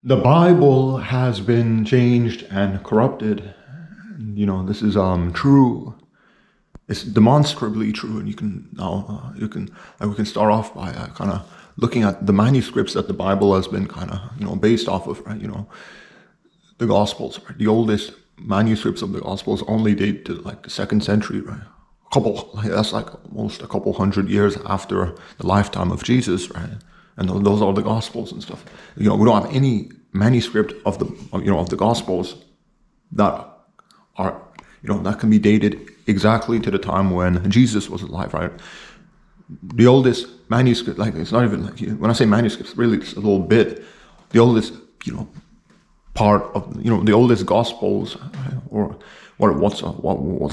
The Bible has been changed and corrupted. This is true. It's demonstrably true, and we can start off by kind of looking at the manuscripts that the Bible has been kind of based off of, right? The Gospels, right? The oldest manuscripts of the Gospels only date to like the 2nd century, right? That's like almost a couple hundred years after the lifetime of Jesus, right? And those are the Gospels and stuff. We don't have any manuscript of the Gospels that are that can be dated exactly to the time when Jesus was alive, right? The oldest manuscript, like it's not even like, when I say manuscripts, really it's a little bit. The oldest, part of the oldest Gospels, right? Or what's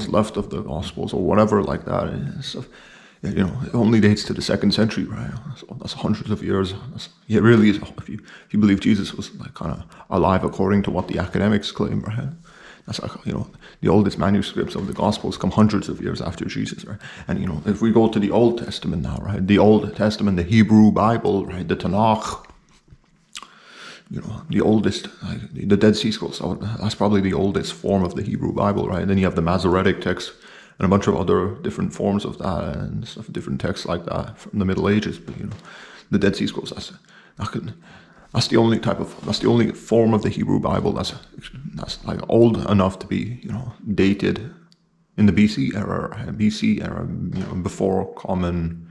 left of the Gospels or whatever like that. Stuff. It only dates to the 2nd century, right? So that's hundreds of years. It really is. If you believe Jesus was like kind of alive according to what the academics claim, right? That's like, the oldest manuscripts of the Gospels come hundreds of years after Jesus, right? And if we go to the Old Testament now, right? The Old Testament, the Hebrew Bible, right? The Tanakh, the oldest, like the Dead Sea Scrolls. So that's probably the oldest form of the Hebrew Bible, right? And then you have the Masoretic text and a bunch of other different forms of that and stuff, different texts like that from the Middle Ages. But the Dead Sea Scrolls, that's the only form of the Hebrew Bible that's like old enough to be dated in the BC era, before Common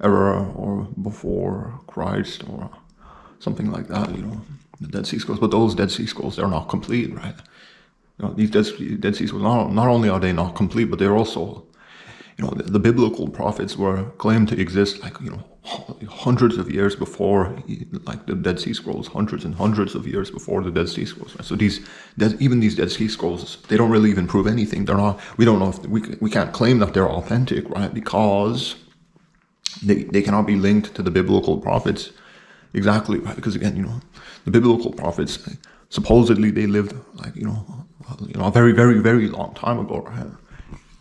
Era or before Christ or something like that. The Dead Sea Scrolls, but those Dead Sea Scrolls, they're not complete, right? These Dead Sea Scrolls, not only are they not complete, but they're also, the biblical prophets were claimed to exist like, hundreds of years before, like the Dead Sea Scrolls, hundreds and hundreds of years before the Dead Sea Scrolls. Right? So even these Dead Sea Scrolls, they don't really even prove anything. We don't know if we can't claim that they're authentic, right? Because they cannot be linked to the biblical prophets exactly, right? Because again, the biblical prophets, supposedly they lived like, a very, very, very long time ago, right?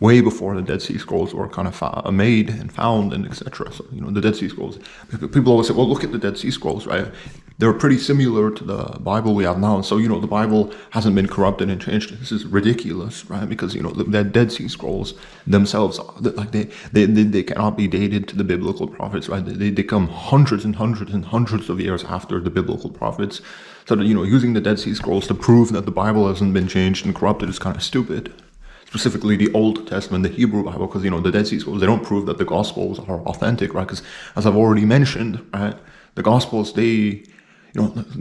Way before the Dead Sea Scrolls were kind of made and found and etc. So, the Dead Sea Scrolls, people always say, well, look at the Dead Sea Scrolls, right? They're pretty similar to the Bible we have now. So, the Bible hasn't been corrupted and changed. This is ridiculous, right? Because, the Dead Sea Scrolls themselves, like they cannot be dated to the biblical prophets, right? They come hundreds and hundreds and hundreds of years after the biblical prophets. So that, using the Dead Sea Scrolls to prove that the Bible hasn't been changed and corrupted is kind of stupid. Specifically the Old Testament, the Hebrew Bible, because, the Dead Sea Scrolls, they don't prove that the Gospels are authentic, right? Because, as I've already mentioned, right, the Gospels, the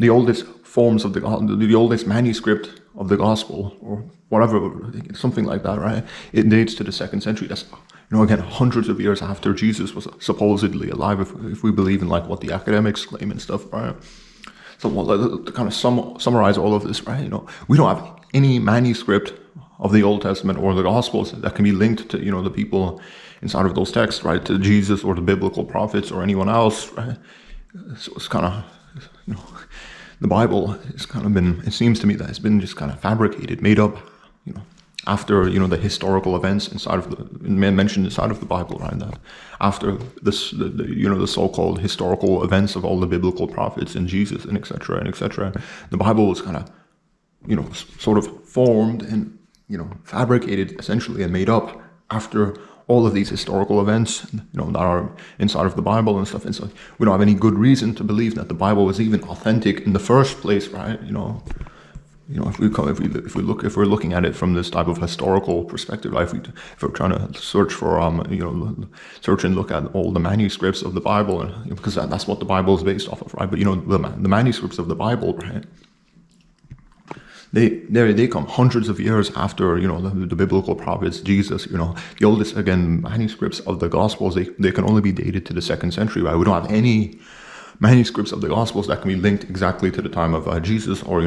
oldest forms of the oldest manuscript of the Gospel, or whatever, something like that, right? It dates to the 2nd century. That's, again, hundreds of years after Jesus was supposedly alive, if we believe in, like, what the academics claim and stuff, right? So, to kind of summarize all of this, right, we don't have any manuscript of the Old Testament or the Gospels that can be linked to, the people inside of those texts, right, to Jesus or the biblical prophets or anyone else, right? So it's kind of, the Bible has kind of been, it seems to me that it's been just kind of fabricated, made up, after, the historical events inside of mentioned inside of the Bible, right? That after this, the so-called historical events of all the biblical prophets and Jesus and etc. and etc. The Bible was kind of, sort of formed and, fabricated essentially and made up after all of these historical events, that are inside of the Bible and stuff. And so we don't have any good reason to believe that the Bible was even authentic in the first place, right? If we're looking at it from this type of historical perspective, right? If we're trying to search for, search and look at all the manuscripts of the Bible, and because that's what the Bible is based off of, right? But the manuscripts of the Bible, right? They come hundreds of years after the biblical prophets, Jesus. The oldest, again, manuscripts of the Gospels, they can only be dated to the 2nd century, right? We don't have any manuscripts of the Gospels that can be linked exactly to the time of Jesus, or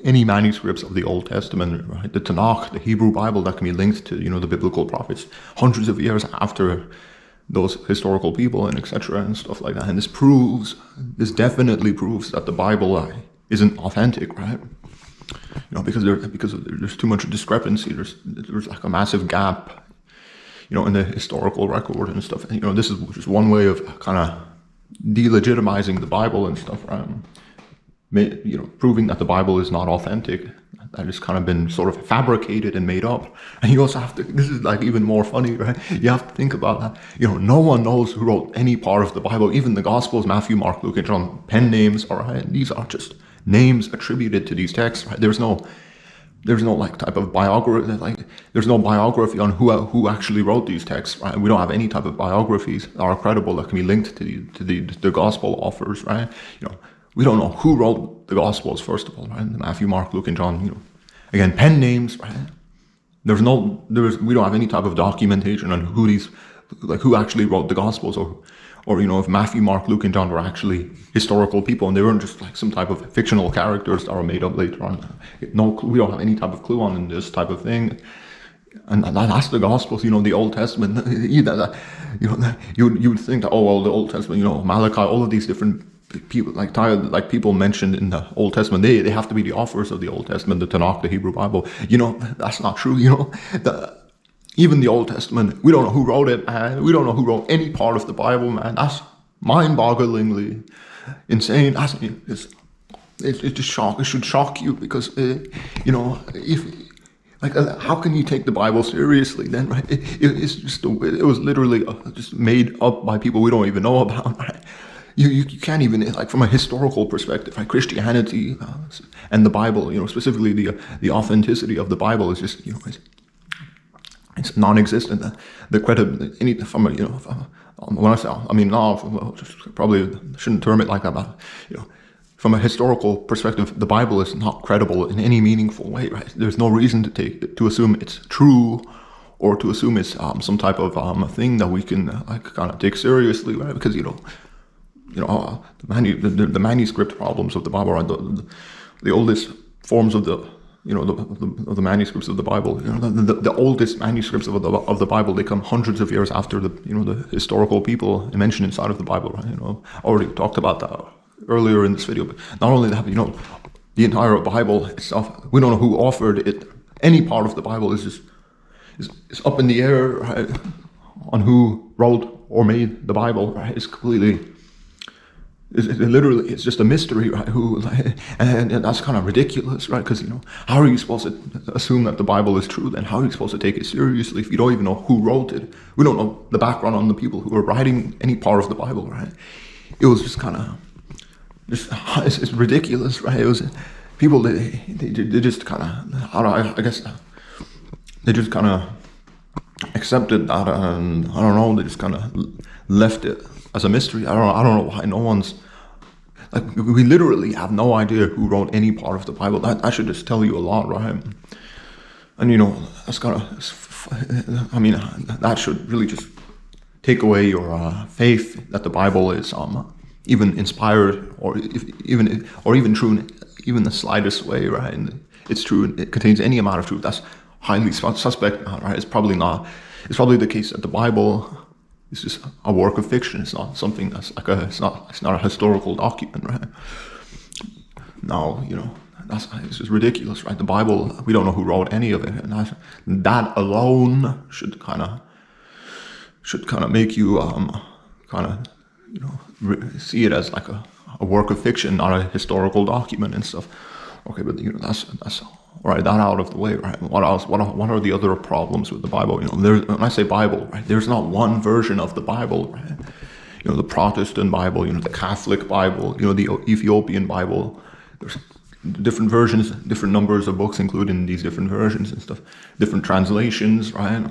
any manuscripts of the Old Testament, right? The Tanakh, the Hebrew Bible, that can be linked to the biblical prophets hundreds of years after those historical people and etc. and stuff like that. And this definitely proves that the Bible isn't authentic, right? Because there's too much discrepancy. There's like a massive gap, in the historical record and stuff. And, this is just one way of kind of delegitimizing the Bible and stuff, right? proving that the Bible is not authentic, that has kind of been sort of fabricated and made up. And you also have to, this is like even more funny, right? You have to think about that. No one knows who wrote any part of the Bible, even the Gospels, Matthew, Mark, Luke, and John, pen names, all right? These are just names attributed to these texts, right? There's no like type of biography, like there's no biography on who actually wrote these texts, right? We don't have any type of biographies that are credible that can be linked to the gospel authors, right? We don't know who wrote the Gospels, first of all, right? Matthew, Mark, Luke, and John, again, pen names, right? We don't have any type of documentation on who actually wrote the Gospels, or if Matthew, Mark, Luke, and John were actually historical people and they weren't just like some type of fictional characters that were made up later on. We don't have any type of clue on this type of thing. And that's the Gospels, the Old Testament. You would think that, oh, well, the Old Testament, Malachi, all of these different people, like people mentioned in the Old Testament, they have to be the authors of the Old Testament, the Tanakh, the Hebrew Bible. That's not true. Even the Old Testament, we don't know who wrote it, man. We don't know who wrote any part of the Bible, man. That's mind-bogglingly insane. It should shock you, because how can you take the Bible seriously then, right? It was literally just made up by people we don't even know about, right? You can't even, like, from a historical perspective, right? Christianity and the Bible, specifically the authenticity of the Bible is just, it's non-existent. The credibility, when I say, probably shouldn't term it like that, but, from a historical perspective, the Bible is not credible in any meaningful way, right? There's no reason to assume it's true, or to assume it's some type of thing that we can kind of take seriously, right? Because the manuscript problems of the Bible are the oldest forms of the manuscripts of the Bible. The oldest manuscripts of the Bible, they come hundreds of years after the historical people mentioned inside of the Bible, right? Already talked about that earlier in this video. But not only that, but, the entire Bible itself, we don't know who authored it. Any part of the Bible is up in the air, right, on who wrote or made the Bible, right? It's completely. It's just a mystery, right? And that's kind of ridiculous, right? Because how are you supposed to assume that the Bible is true? Then how are you supposed to take it seriously if you don't even know who wrote it? We don't know the background on the people who were writing any part of the Bible, right? It was just kind of, it's ridiculous, right? It was people they just kind of, I guess they just kind of accepted that, and I don't know, they just kind of left it as a mystery. I don't know why no one's, like, we literally have no idea who wrote any part of the Bible. That should just tell you a lot, right? And that's kind of, that should really just take away your faith that the Bible is even inspired, or even true in even the slightest way, right? And it's true, and it contains any amount of truth. That's highly suspect, right? It's probably not. It's probably the case that the Bible, it's just a work of fiction. It's not something that's like it's not a historical document, right? Now, it's just ridiculous, right? The Bible, we don't know who wrote any of it, and that alone should kind of make you see it as like a work of fiction, not a historical document and stuff. Okay, but that's right, that out of the way, right? What else? What are the other problems with the Bible? When I say Bible, right, there's not one version of the Bible, right? The Protestant Bible, the Catholic Bible, the Ethiopian Bible. There's different versions, different numbers of books included in these different versions and stuff. Different translations, right?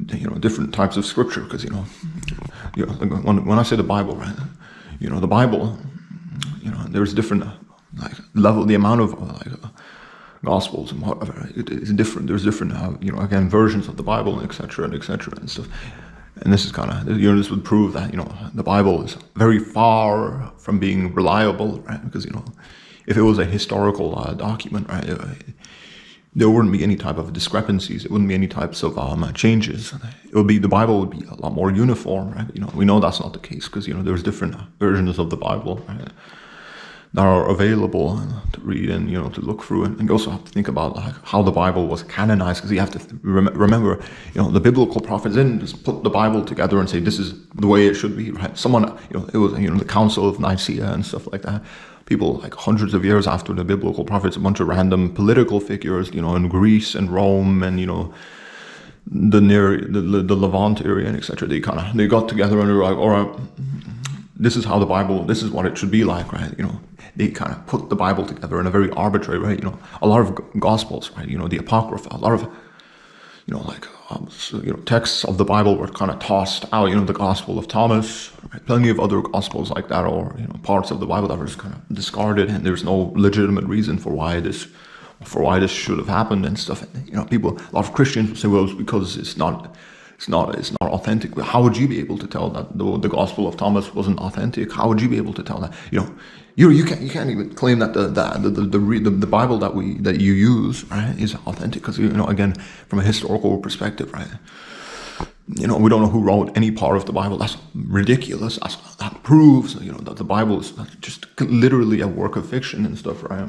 Different types of scripture, because when I say the Bible, right? The Bible, there's different. The amount of gospels and whatever, it is different. There's different, again, versions of the Bible, and etc. and stuff. And this is kind of, this would prove that, the Bible is very far from being reliable, right? Because, if it was a historical document, right, there wouldn't be any type of discrepancies. It wouldn't be any types of changes. The Bible would be a lot more uniform, right? We know that's not the case, because, there's different versions of the Bible, right? that are available to read and to look through. And you also have to think about how the Bible was canonized, because you have to remember the biblical prophets didn't just put the Bible together and say this is the way it should be, right? Someone, it was the Council of Nicaea and stuff like that. People like hundreds of years after the biblical prophets, a bunch of random political figures, in Greece and Rome and the Levant area and etc. They got together and they were like, all right, this is how the Bible, this is what it should be like, right? They kind of put the Bible together in a very arbitrary way. A lot of Gospels, right? The Apocrypha, a lot of texts of the Bible were kind of tossed out. The Gospel of Thomas, right? Plenty of other Gospels like that, or parts of the Bible that were just kind of discarded, and there's no legitimate reason for why this should have happened and stuff. And, a lot of Christians would say, well, it's because it's not authentic. How would you be able to tell that the Gospel of Thomas wasn't authentic? How would you be able to tell that? You can't even claim that the Bible that you use, right, is authentic, because again, from a historical perspective, right, we don't know who wrote any part of the Bible. That's ridiculous. That proves that the Bible is just literally a work of fiction and stuff, right?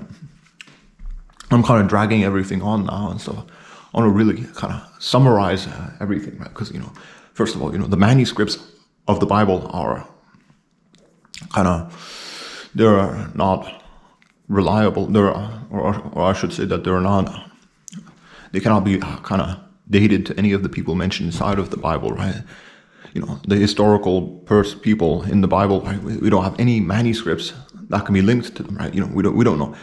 I'm kind of dragging everything on now and stuff. I want to really kind of summarize everything, right? Because first of all, the manuscripts of the Bible are they're not reliable. Or I should say that they cannot be kind of dated to any of the people mentioned inside of the Bible, right? The historical people in the Bible, right? We don't have any manuscripts that can be linked to them, right? We don't know,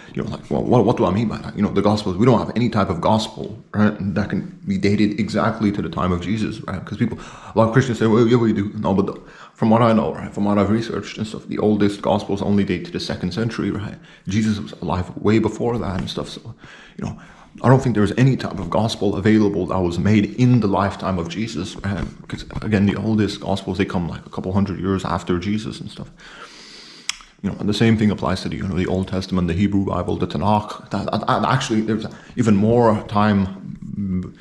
what do I mean by that? The Gospels, we don't have any type of Gospel, right, that can be dated exactly to the time of Jesus, right? Because a lot of Christians say, well, yeah, we do. No, but from what I know, right, from what I've researched and stuff, the oldest Gospels only date to the 2nd century, right? Jesus was alive way before that and stuff, so, I don't think there's any type of gospel available that was made in the lifetime of Jesus, because again, the oldest Gospels, they come like a couple hundred years after Jesus and stuff. And the same thing applies to the Old Testament, the Hebrew Bible, the Tanakh. That actually, there's even more time,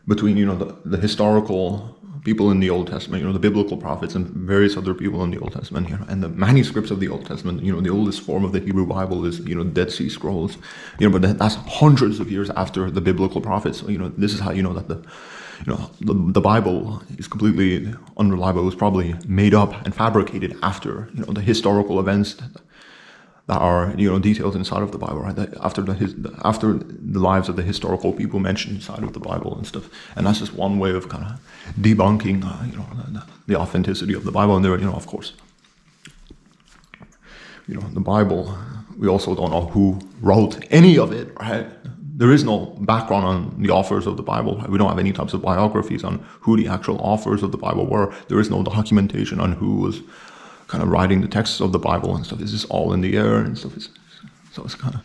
between the historical people in the Old Testament, the biblical prophets and various other people in the Old Testament here, and the manuscripts of the Old Testament. The oldest form of the Hebrew Bible is Dead Sea Scrolls. But that's hundreds of years after the biblical prophets. So this is how you know that the Bible is completely unreliable. It was probably made up and fabricated after the historical events that are detailed inside of the Bible, right? After the lives of the historical people mentioned inside of the Bible and stuff. And that's just one way of kind of debunking the authenticity of the Bible. And there, of course, the Bible, we also don't know who wrote any of it, right? There is no background on the authors of the Bible, right? We don't have any types of biographies on who the actual authors of the Bible were. There is no documentation on who was kind of writing the texts of the Bible and stuff. It's just all in the air and stuff. So it's kind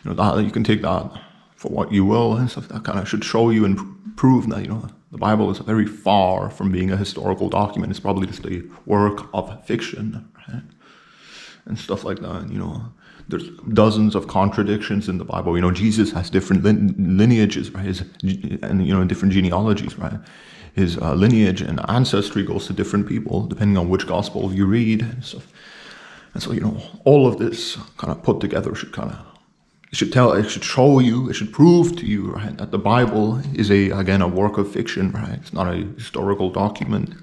of, that you can take that for what you will and stuff. That kind of should show you and prove that, the Bible is very far from being a historical document. It's probably just a work of fiction, right? And stuff like that, There's dozens of contradictions in the Bible. Jesus has different lineages, right? And different genealogies, right? His lineage and ancestry goes to different people depending on which gospel you read and stuff. And so, all of this kind of put together should it should show you, it should prove to you, right, that the Bible is a work of fiction, right? It's not a historical document.